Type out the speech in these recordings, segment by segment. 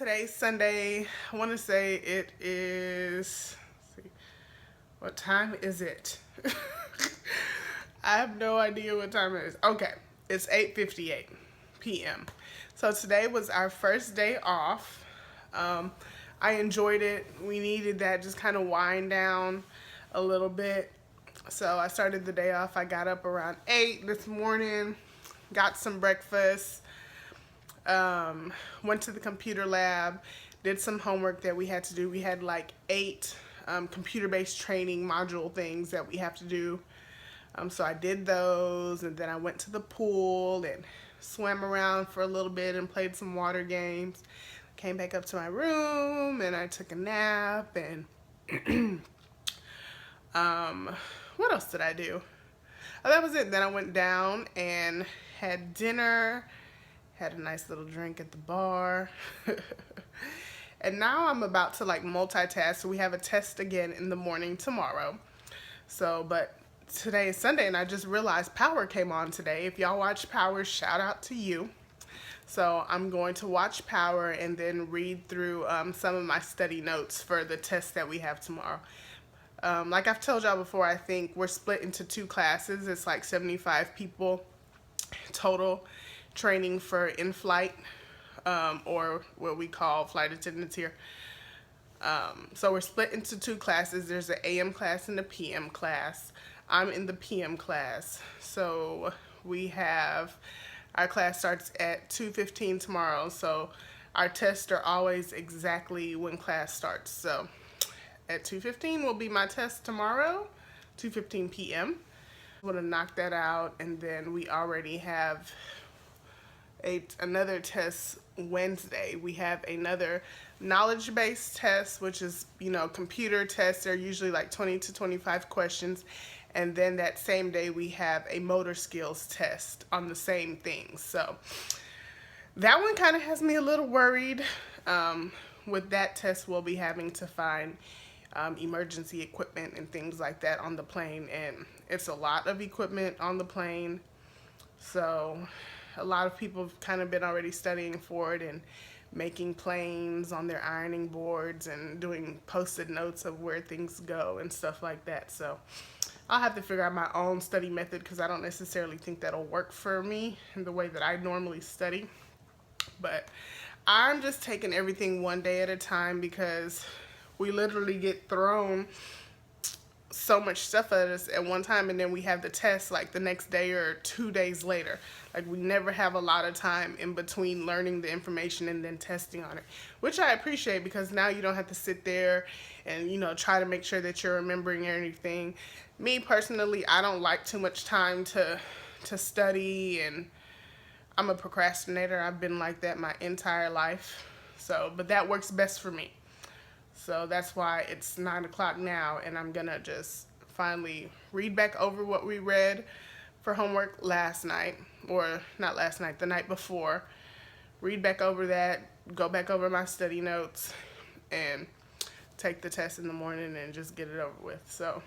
Today's Sunday. I want to say it is, let's see, what time is it? I have no idea what time it is. Okay, it's 8:58 p.m. So today was our first day off. I enjoyed it. We needed that, just kind of wind down a little bit. So I started the day off. I got up around 8 this morning, got some breakfast, went to the computer lab, did some homework that we had to do. We had like 8 computer-based training module things that we have to do. So I did those, and then I went to the pool and swam around for a little bit and played some water games. Came back up to my room and I took a nap, and what else did I do? Oh, that was it. Then I went down and had dinner, had a nice little drink at the bar. And now I'm about to like multitask. So we have a test again in the morning tomorrow. So, but today is Sunday and I just realized Power came on today. If y'all watch Power, shout out to you. So I'm going to watch Power and then read through some of my study notes for the test that we have tomorrow. Like I've told y'all before, I think we're split into 2 classes. It's like 75 people total training for Inflight, or what we call flight attendants here. So we're split into 2 classes. There's an AM class and a PM class. I'm in the PM class. So we have, our class starts at 2:15 tomorrow. So our tests are always exactly when class starts. So at 2:15 will be my test tomorrow, 2:15 p.m. I'm going to knock that out, and then we already have another test Wednesday. We have another knowledge-based test, which is, computer tests. They're usually like 20 to 25 questions. And then that same day we have a motor skills test on the same thing. So that one kind of has me a little worried. With that test, we'll be having to find emergency equipment and things like that on the plane. And it's a lot of equipment on the plane. So a lot of people have kind of been already studying for it and making planes on their ironing boards and doing post-it notes of where things go and stuff like that. So I'll have to figure out my own study method, because I don't necessarily think that'll work for me in the way that I normally study. But I'm just taking everything one day at a time, because we literally get thrown so much stuff at us at one time, and then we have the test like the next day or 2 days later. Like, we never have a lot of time in between learning the information and then testing on it, which I appreciate, because now you don't have to sit there and try to make sure that you're remembering anything. Me personally, I don't like too much time to study, and I'm a procrastinator. I've been like that my entire life. So, but that works best for me. So that's why it's 9 o'clock now, and I'm gonna just finally read back over what we read for homework last night, or not last night, the night before. Read back over that, go back over my study notes, and take the test in the morning and just get it over with. So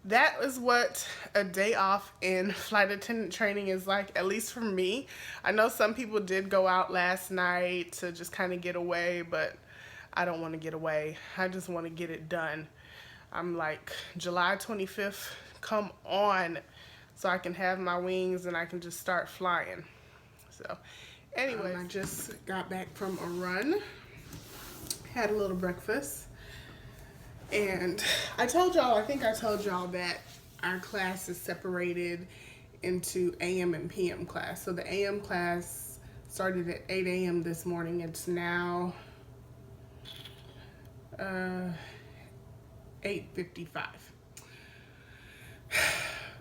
that is what a day off in flight attendant training is like, at least for me. I know some people did go out last night to just kind of get away, but I don't want to get away. I just want to get it done. I'm like, July 25th, come on, so I can have my wings and I can just start flying. So anyway, I just got back from a run, had a little breakfast, and I think I told y'all that our class is separated into AM and PM class. So the AM class started at 8 a.m. this morning. It's now 8:55.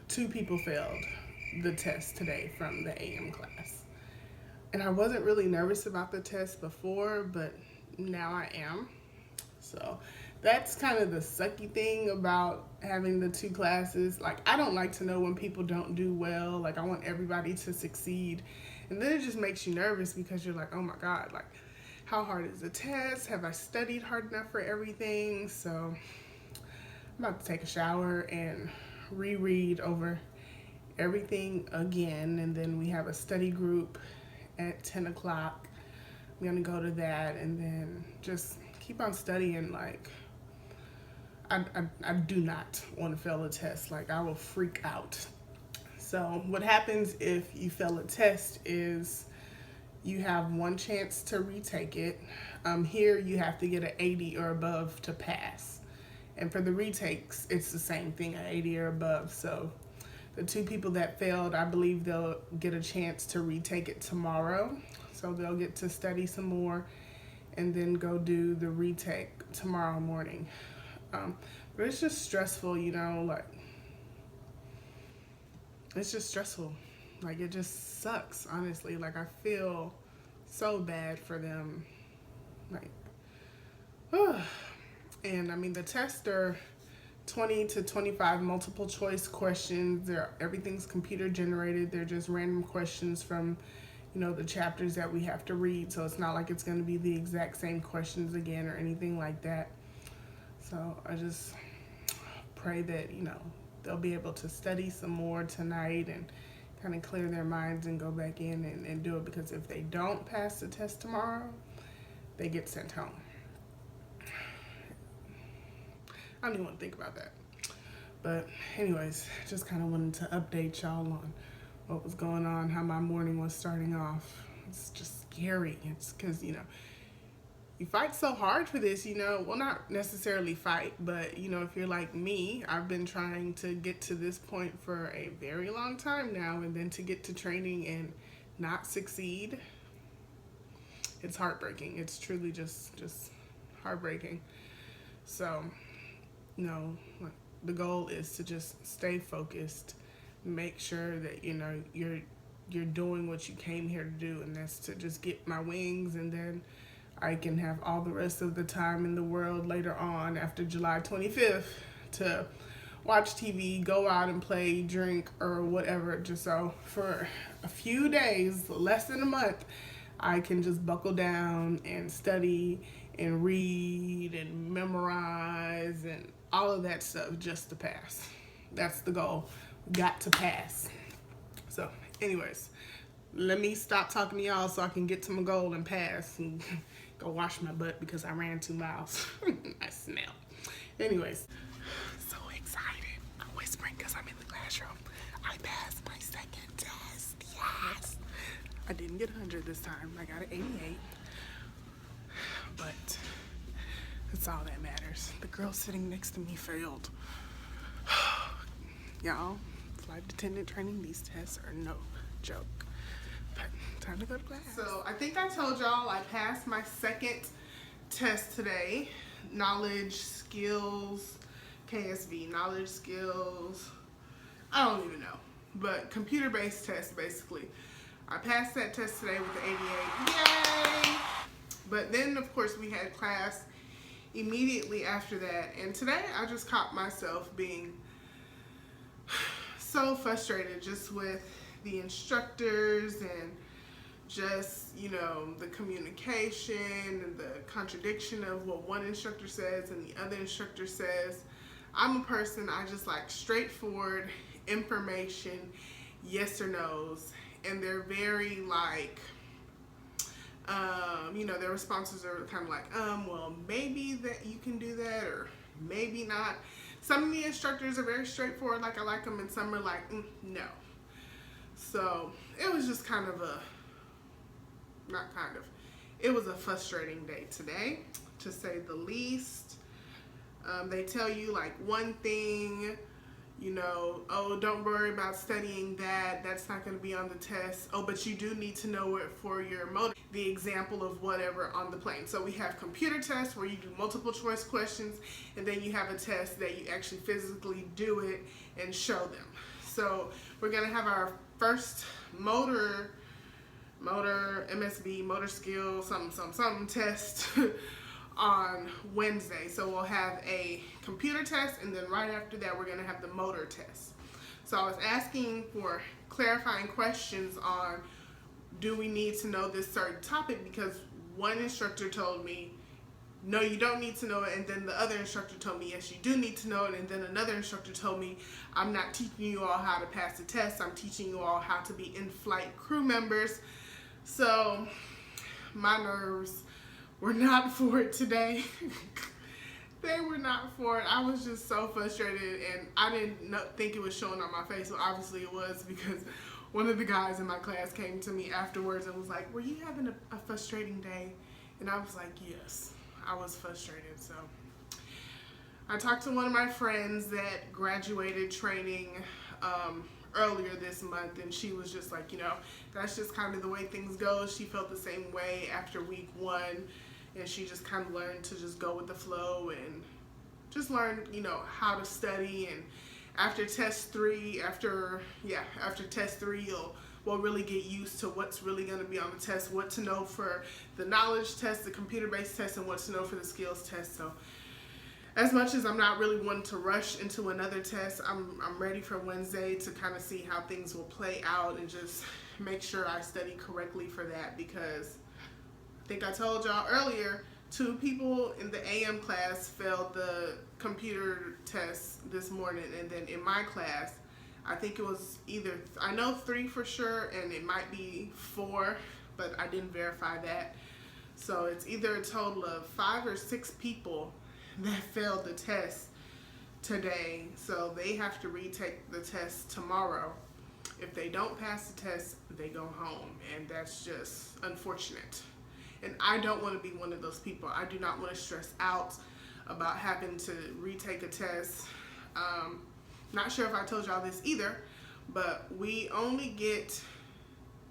2 people failed the test today from the AM class. And I wasn't really nervous about the test before, but now I am. So that's kind of the sucky thing about having the 2 classes. Like, I don't like to know when people don't do well. Like, I want everybody to succeed. And then it just makes you nervous, because you're like, oh my God, like, how hard is the test? Have I studied hard enough for everything? So I'm about to take a shower and reread over everything again. And then we have a study group at 10 o'clock I'm gonna go to that and then just keep on studying. Like, I do not want to fail a test. Like, I will freak out. So what happens if you fail a test is you have one chance to retake it. Here you have to get an 80 or above to pass. And for the retakes, it's the same thing, an 80 or above. So the two people that failed, I believe they'll get a chance to retake it tomorrow. So they'll get to study some more and then go do the retake tomorrow morning. But it's just stressful, you know, like, it's just stressful. Like, it just sucks, honestly. Like, I feel so bad for them. Like, and I mean, the tests are 20 to 25 multiple choice questions. Everything's computer generated. They're just random questions from, you know, the chapters that we have to read. So it's not like it's going to be the exact same questions again or anything like that. So I just pray that, you know, they'll be able to study some more tonight and kind of clear their minds and go back in and do it, because if they don't pass the test tomorrow, they get sent home. I don't even want to think about that. But anyways, just kind of wanted to update y'all on what was going on, how my morning was starting off. It's just scary. It's because, you know, you fight so hard for this, you know, well, not necessarily fight, but, you know, if you're like me, I've been trying to get to this point for a very long time now, and then to get to training and not succeed, it's heartbreaking. It's truly just heartbreaking. So, you know, the goal is to just stay focused, make sure that, you know, you're doing what you came here to do, and that's to just get my wings, and then I can have all the rest of the time in the world later on after July 25th to watch TV, go out and play, drink, or whatever. Just so for a few days, less than a month, I can just buckle down and study and read and memorize and all of that stuff just to pass. That's the goal. Got to pass. So anyways, let me stop talking to y'all so I can get to my goal and pass and go wash my butt because I ran 2 miles. I smell. Anyways, so excited. I'm whispering because I'm in the classroom. I passed my second test. Yes. I didn't get 100 this time. I got an 88. But that's all that matters. The girl sitting next to me failed. Y'all, flight attendant training, these tests are no joke. But time to go to class. So I think I told y'all I passed my second test today. Knowledge, skills, KSV, knowledge, skills. I don't even know. But computer-based test, basically. I passed that test today with an 88. Yay! But then, of course, we had class immediately after that. And today, I just caught myself being so frustrated just with the instructors and just, you know, the communication and the contradiction of what one instructor says and the other instructor says. I'm a person, I just like straightforward information, yes or no's, and they're very like, you know, their responses are kind of like, well, maybe that you can do that, or maybe not. Some of the instructors are very straightforward, like I like them, and some are like, no. So it was just kind of it was a frustrating day today, to say the least. They tell you like one thing, you know, oh, don't worry about studying that. That's not going to be on the test. Oh, but you do need to know it for your motor. The example of whatever on the plane. So we have computer tests where you do multiple choice questions, and then you have a test that you actually physically do it and show them. So we're going to have our first motor MSB, motor skill, something test on Wednesday. So we'll have a computer test, and then right after that, we're going to have the motor test. So I was asking for clarifying questions on, do we need to know this certain topic? Because one instructor told me, no, you don't need to know it. And then the other instructor told me, yes, you do need to know it. And then another instructor told me, I'm not teaching you all how to pass the test. I'm teaching you all how to be in-flight crew members. So my nerves were not for it today. They were not for it. I was just so frustrated, and I didn't think it was showing on my face. So obviously it was, because one of the guys in my class came to me afterwards and was like, "Were you having a frustrating day?" And I was like, "Yes, I was frustrated." So I talked to one of my friends that graduated training earlier this month, and she was just like, that's just kind of the way things go. She felt the same way after week 1, and she just kind of learned to just go with the flow and just learn, how to study. And after test 3, after test 3, we'll really get used to what's really going to be on the test, what to know for the knowledge test, the computer-based test, and what to know for the skills test. So as much as I'm not really wanting to rush into another test, I'm ready for Wednesday to kind of see how things will play out and just make sure I study correctly for that, because I think I told y'all earlier, 2 people in the AM class failed the computer test this morning, and then in my class, I think it was I know 3 for sure, and it might be 4, but I didn't verify that. So it's either a total of 5 or 6 people that failed the test today, so they have to retake the test tomorrow. If they don't pass the test, they go home, and that's just unfortunate. And I don't want to be one of those people. I do not want to stress out about having to retake a test. Not sure if I told y'all this either, but we only get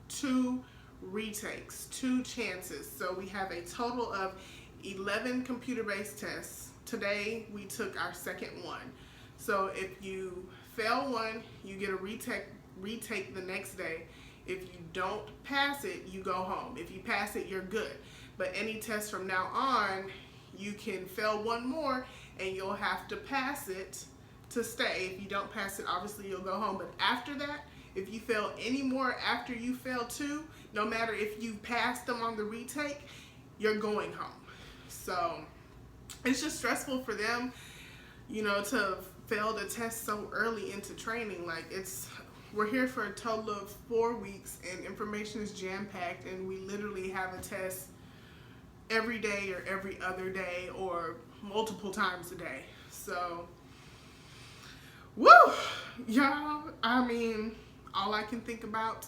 2 retakes, 2 chances. So we have a total of 11 computer-based tests. Today we took our second one. So if you fail one, you get a retake the next day. If you don't pass it, you go home. If you pass it, you're good. But any test from now on, you can fail one more and you'll have to pass it to stay. If you don't pass it, obviously you'll go home. But after that, if you fail any more after you fail 2, no matter if you passed them on the retake, you're going home. So it's just stressful for them, to fail the test so early into training. Like, we're here for a total of 4 weeks, and information is jam-packed, and we literally have a test every day or every other day or multiple times a day. So, woo! Y'all, all I can think about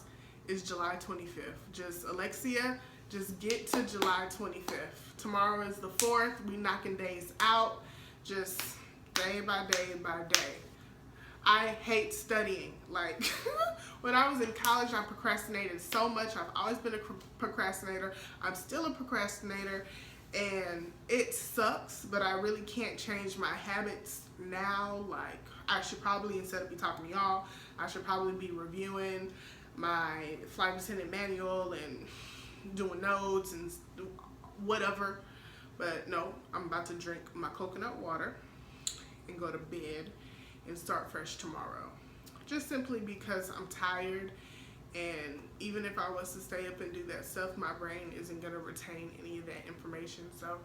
is July 25th. Just, Alexia, just get to July 25th. Tomorrow is the 4th. We knocking days out, just day by day by day. I hate studying. Like, when I was in college, I procrastinated so much. I've always been a procrastinator. I'm still a procrastinator, and it sucks, but I really can't change my habits now. Like, I should probably, instead of be talking to y'all, I should probably be reviewing my flight attendant manual and doing notes and whatever. But no, I'm about to drink my coconut water and go to bed and start fresh tomorrow. Just simply because I'm tired, and even if I was to stay up and do that stuff, my brain isn't going to retain any of that information. So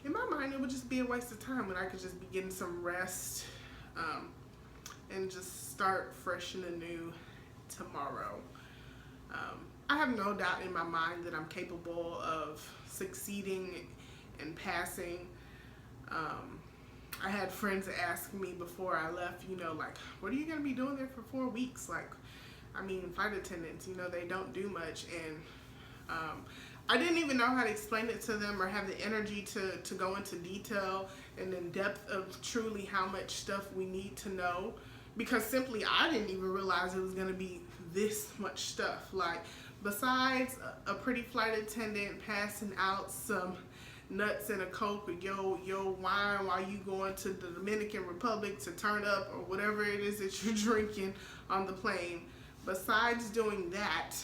in my mind, it would just be a waste of time when I could just be getting some rest and just start fresh and anew tomorrow. I have no doubt in my mind that I'm capable of succeeding and passing. I had friends that asked me before I left, like, what are you going to be doing there for 4 weeks? Like, flight attendants, they don't do much. And I didn't even know how to explain it to them or have the energy to go into detail and in depth of truly how much stuff we need to know. Because simply, I didn't even realize it was going to be this much stuff. Like, besides a pretty flight attendant passing out some nuts and a Coke with your wine while you going to the Dominican Republic to turn up or whatever it is that you're drinking on the plane, besides doing that,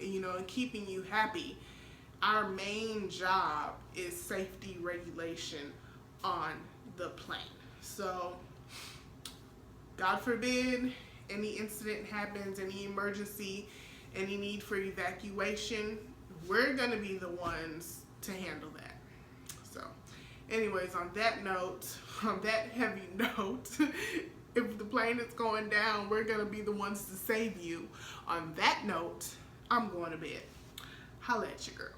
and keeping you happy, our main job is safety regulation on the plane. So, God forbid any incident happens, any emergency, any need for evacuation, we're going to be the ones to handle that. So, anyways, on that heavy note, if the plane is going down, we're going to be the ones to save you. On that note, I'm going to bed. Holla at your girl.